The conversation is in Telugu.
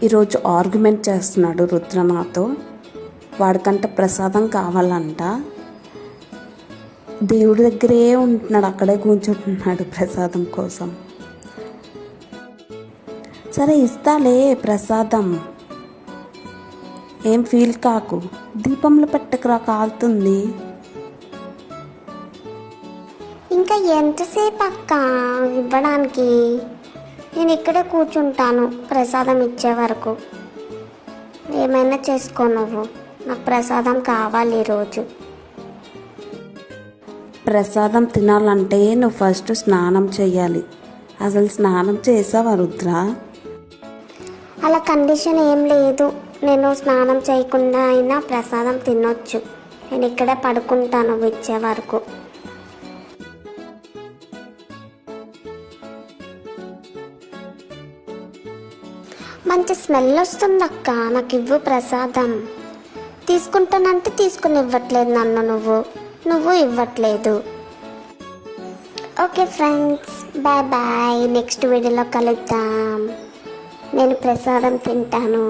ఈరోజు ఆర్గ్యుమెంట్ చేస్తున్నాడు రుద్ర నాతో. వాడికంట ప్రసాదం కావాలంట. దేవుడి దగ్గరే ఉంటున్నాడు, అక్కడే కూర్చుంటున్నాడు ప్రసాదం కోసం. సరే ఇస్తాలే ప్రసాదం, ఏం ఫీల్ కాకు. దీపంలో పెట్టకురా, కాలుతుంది. ఇంకా ఎంతసేపు అక్క ఇవ్వడానికి? నేను ఇక్కడే కూర్చుంటాను ప్రసాదం ఇచ్చే వరకు. ఏమైనా చేసుకో నువ్వు, నాకు ప్రసాదం కావాలి ఈరోజు. ప్రసాదం తినాలంటే నువ్వు ఫస్ట్ స్నానం చేయాలి. అసలు స్నానం చేసావా రుద్ర? అలా కండిషన్ ఏం లేదు, నేను స్నానం చేయకుండా అయినా ప్రసాదం తినొచ్చు. నేను ఇక్కడే పడుకుంటాను ఇచ్చే వరకు. మంచి స్మెల్ వస్తుంది అక్క, నాకు ఇవ్వు ప్రసాదం. తీసుకుంటానంటే తీసుకుని ఇవ్వట్లేదు నన్ను, నువ్వు ఇవ్వట్లేదు. Okay friends, bye bye. నెక్స్ట్ వీడియోలో కలుద్దాం. నేను ప్రసాదం తింటాను.